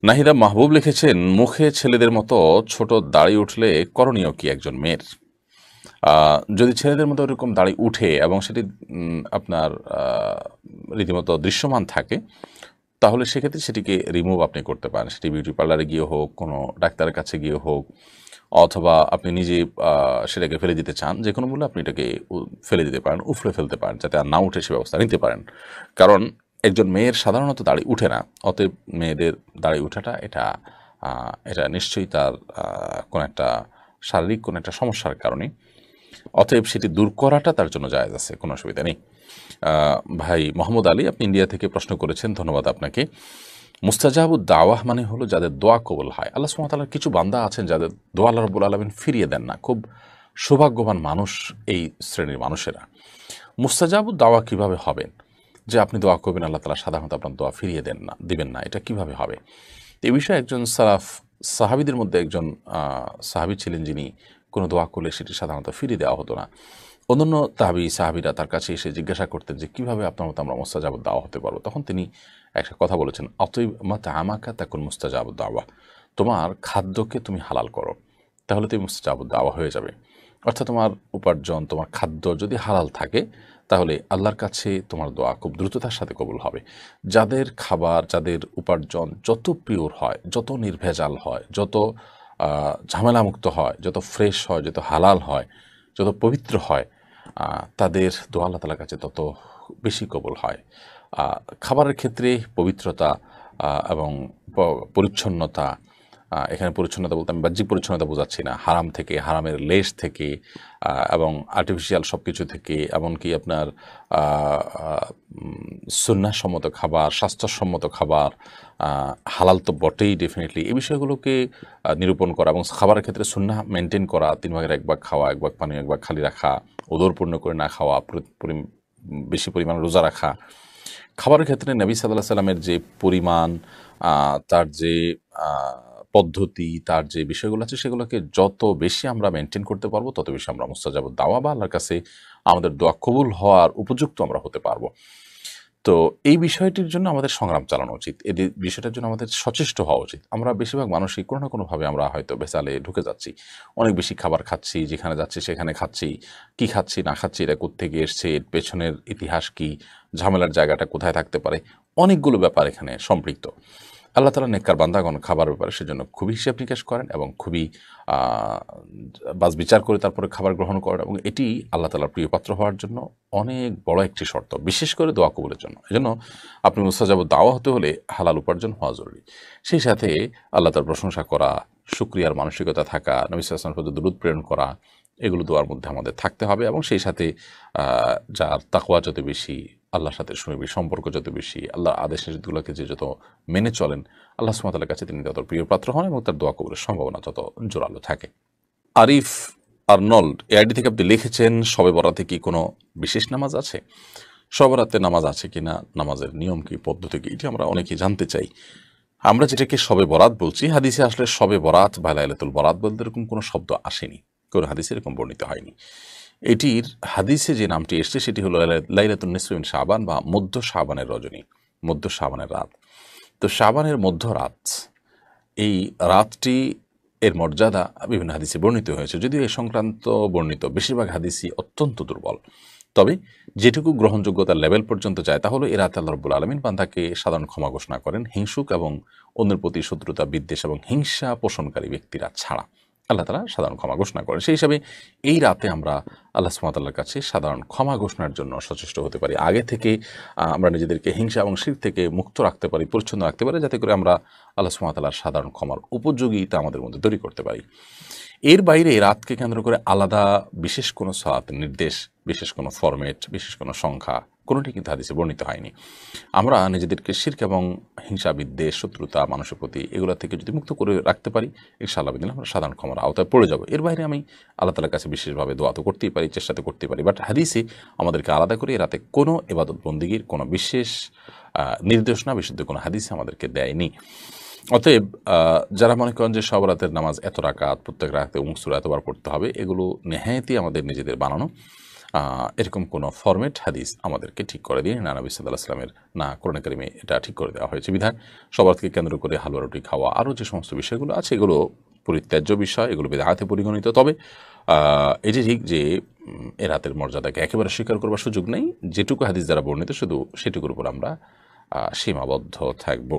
নাহিদা মাহবুব লিখেছেন, মুখে ছেলেদের মতো ছোট দাড়ি উঠলে করণীয় কি একজন মেয়ের? যদি ছেলেদের মতো এরকম দাড়ি উঠে এবং সেটি আপনার রীতিমতো দৃশ্যমান থাকে, তাহলে সেক্ষেত্রে সেটিকে রিমুভ আপনি করতে পারেন। সেটি বিউটি পার্লারে গিয়ে হোক, কোনো ডাক্তারের কাছে গিয়ে হোক, অথবা আপনি নিজে সেটাকে ফেলে দিতে চান, যে কোনো মূল্যে আপনি এটাকে ফেলে দিতে পারেন, উফড়ে ফেলতে পারেন, যাতে আর না উঠে সে ব্যবস্থা নিতে পারেন। কারণ একজন মেয়ের সাধারণত দাড়ি উঠে না, অতএব মেয়েদের দাড়ি উঠাটা এটা নিশ্চয়ই তার কোনো একটা শারীরিক কোনো একটা সমস্যার কারণে, অতএব সেটি দূর করাটা তার জন্য জায়েজ আছে, কোনো অসুবিধা নেই। ভাই মোহাম্মদ আলী, আপনি ইন্ডিয়া থেকে প্রশ্ন করেছেন, ধন্যবাদ আপনাকে। মুস্তাজাবুদ দাওয়াহ মানে হলো যাদের দোয়া কবুল হয়। আল্লাহ সুবহানাহু ওয়া তাআলার কিছু বান্দা আছেন যাদের দোয়া আল্লাহ রাব্বুল আলামিন ফিরিয়ে দেন না। খুব সৌভাগ্যবান মানুষ এই শ্রেণীর মানুষেরা। মুস্তাজাবুদ দাওয়া কিভাবে হবেন, যে আপনি দোয়া করবেন আল্লাহ তাআলা সাধারণত আপনার দোয়া ফিরিয়ে দিবেন না, এটা কিভাবে হবে? এ বিষয়ে একজন সাহাবীদের মধ্যে একজন সাহাবী ছিলেন, যিনি কোনো দোয়া করলে সেটি সাধারণত ফিরিয়ে দেওয়া হতো না। অন্যান্য সাহাবীরা তার কাছে এসে জিজ্ঞাসা করতেন যে কিভাবে আপনার মতো আমরা মুস্তাজাবুদ দাওয়া হতে পারবো। তখন তিনি একটা কথা বলেছেন, অতএব মাতআমাকা তাকুন মুস্তাজাবুদ দাওয়া, তোমার খাদ্যকে তুমি হালাল করো, তাহলে তুমি মুস্তাজাবুদ দাওয়া হয়ে যাবে। অর্থাৎ তোমার উপার্জন, তোমার খাদ্য যদি হালাল থাকে, তাহলে আল্লাহর কাছে তোমার দোয়া খুব দ্রুততার সাথে কবুল হবে। যাদের খাবার, যাদের উপার্জন যত পিওর হয়, যত নির্ভেজাল হয়, যত ঝামেলামুক্ত হয়, যত ফ্রেশ হয়, যত হালাল হয়, যত পবিত্র হয়, তাদের দোয়া আল্লাহ তাআলার কাছে তত বেশি কবুল হয়। খাবারের ক্ষেত্রে পবিত্রতা এবং পরিচ্ছন্নতা, এখানে পরিচ্ছন্নতা বলতে আমি বাহ্যিক পরিচ্ছন্নতা বোঝাচ্ছি না, হারাম থেকে, হারামের লেশ থেকে এবং আর্টিফিশিয়াল সব কিছু থেকে, এমনকি আপনার সুন্নাহসম্মত খাবার, স্বাস্থ্যসম্মত খাবার, হালাল তো বটেই ডেফিনেটলি, এই বিষয়গুলোকে নিরূপণ করা এবং খাবারের ক্ষেত্রে সুন্নাহ মেনটেন করা, 3 ভাগের 1 ভাগ খাওয়া, 1 ভাগ পানি 1 ভাগ খালি রাখা, ওদর পূর্ণ করে না খাওয়া, বেশি পরিমাণ রোজা রাখা। খাবারের ক্ষেত্রে নবী সাল্লাল্লাহু আলাইহি সাল্লামের যে পরিমাণ, তার যে পদ্ধতি, তার যে বিষয়গুলো আছে, সেগুলোকে যত বেশি আমরা মেনটেন করতে পারবো, তত বেশি আমরা মুস্তাজাবুদ দাওয়া বা আল্লাহর কাছে আমাদের দোয়া কবুল হওয়ার উপযুক্ত আমরা হতে পারবো। তো এই বিষয়টির জন্য আমাদের সংগ্রাম চালানো উচিত। বিষয়টার জন্য আমাদের সচেষ্ট হওয়া উচিত। আমরা বেশিরভাগ মানুষই কোনো না কোনোভাবে আমরা হয়তো ভেজালে ঢুকে যাচ্ছি। অনেক বেশি খাবার খাচ্ছি, যেখানে যাচ্ছি সেখানে খাচ্ছি। কি খাচ্ছি না খাচ্ছি, এটা কোত্থেকে এসছে, এর পেছনের ইতিহাস কি, ঝামেলার জায়গাটা কোথায় থাকতে পারে, অনেকগুলো ব্যাপার এখানে সম্পৃক্ত। আল্লাহ তাআলা নেককার বান্দাগণ খাবার ব্যাপারে সেজন্য খুবই হিসাব নিকাশ করেন এবং খুবই বাছবিচার করে তারপরে খাবার গ্রহণ করেন, এবং এটি আল্লাহ তাআলার প্রিয়পাত্র হওয়ার জন্য অনেক বড় একটি শর্ত, বিশেষ করে দোয়া কবুলের জন্য। এজন্য আপনি মুস্তাজাবুদ দাওয়া হতে হলে হালাল উপার্জন হওয়া জরুরি। সেই সাথে আল্লাহ তাআলার প্রশংসা করা, শুকরিয়ার মানসিকতা থাকা, নবী সাল্লাল্লাহু আলাইহি ওয়াসাল্লামের প্রতি দুরূদ প্রেরণ করা, এগুলো দোয়ার মধ্যে আমাদের থাকতে হবে। এবং সেই সাথে যার তাকওয়া যত বেশি, আল্লাহর সাথে সুনিবিড় সম্পর্ক যত বেশি, আল্লাহর আদেশ নিষেধগুলোকে যে যত মেনে চলেন, আল্লাহ সুবহানাহু ওয়া তাআলার কাছে তিনি তত প্রিয় পাত্র হন এবং তার দোয়া কবুলের সম্ভাবনা তত জোরালো থাকে। আরিফ আর্নল্ড এআইডি থেকে আপনি লিখেছেন, শবে বরাতে কি কোনো বিশেষ নামাজ আছে? শবে বরাতে নামাজ আছে কিনা, নামাজের নিয়ম কি, পদ্ধতি কি, এটি আমরা অনেকেই জানতে চাই। আমরা যেটাকে শবে বরাত বলছি, হাদিসে আসলে শবে বরাত বা লাইলাতুল বরাত বলতে এরকম কোনো শব্দ আসেনি, কোনো হাদিসে এরকম বর্ণিত হয়নি। এটির হাদিসে যে নামটি এসছে সেটি হলো লাইলাতুন নিসফি মিন শাবান বা মধ্য শাবানের রজনী, মধ্য শাবানের রাত। তো শাবানের মধ্যরাত, এই রাতটি এর মর্যাদা বিভিন্ন হাদিসে বর্ণিত হয়েছে, যদিও এ সংক্রান্ত বর্ণিত বেশিরভাগ হাদিসই অত্যন্ত দুর্বল। তবে যেটুকু গ্রহণযোগ্যতার লেভেল পর্যন্ত যায়, তা হলো এ রাতে আল্লাহ রাব্বুল আলামিন বান্দাকে সাধারণ ক্ষমা ঘোষণা করেন, হিংসুক এবং অন্যের প্রতি শত্রুতা, বিদ্বেষ এবং হিংসা পোষণকারী ব্যক্তিরা ছাড়া আল্লাহ তাআলা সাধারণ ক্ষমা ঘোষণা করেন। সেই হিসাবে এই রাতে আমরা আল্লাহ সুবহানাহু ওয়া তাআলার কাছে সাধারণ ক্ষমা ঘোষণার জন্য সচেষ্ট হতে পারি। আগে থেকে আমরা নিজেদেরকে হিংসা এবং শিরক থেকে মুক্ত রাখতে পারি, পরিচ্ছন্ন রাখতে পারি, যাতে করে আমরা আল্লাহ সুবহানাহু ওয়া তাআলার সাধারণ ক্ষমার উপযোগিতা আমাদের মধ্যে তৈরি করতে পারি। এর বাইরে রাতকে কেন্দ্র করে আলাদা বিশেষ কোনো সালাতের নির্দেশ, বিশেষ কোনো ফরম্যাট, বিশেষ কোনো সংখ্যা, কোনোটি কিন্তু হাদিসে বর্ণিত হয়নি। আমরা নিজেদেরকে শিরক এবং হিংসা, বিদ্বেষ, শত্রুতা মানুষের প্রতি, এগুলো থেকে যদি মুক্ত করে রাখতে পারি, ইনশাআল্লাহ বিদিন আমরা সাধারণ ক্ষমার আওতায় পড়ে যাব। এর বাইরে আমি আল্লাহ তাআলার কাছে বিশেষভাবে দোয়া তো করতেই পারি, চেষ্টা তো করতেই পারি, বাট হাদিসে আমাদেরকে আলাদা করে এ রাতে কোনো ইবাদত বন্দেগীর কোনো বিশেষ নির্দেশনা, বিশুদ্ধ কোনো হাদিসে আমাদেরকে দেয়নি। অতএব যারা মনে করেন যে সব রাতের নামাজ এত রাকাত, প্রত্যেক রাতে অমুক সূরা এতবার পড়তে হবে, এগুলো নেহায়েতই আমাদের নিজেদের বানানো। এরকম কোনো ফরম্যাট হাদিস আমাদেরকে ঠিক করে দিয়ে না নবী সাল্লাল্লাহু আলাইহি ওয়াসাল্লামের না কোরআনে কারিমে এটা ঠিক করে দেওয়া হয়েছে বিধায় সবারকে কেন্দ্র করে হালুয়া রুটি খাওয়া আরও যে সমস্ত বিষয়গুলো আছে এগুলো পরিত্যাজ্য বিষয়, এগুলো বিদআতে পরিগণিত। তবে এটি ঠিক যে এ রাতের মর্যাদাকে একেবারে স্বীকার করবার সুযোগ নেই। যেটুকু হাদিস দ্বারা বর্ণিত শুধু সেটুকুর উপর আমরা সীমাবদ্ধ থাকব।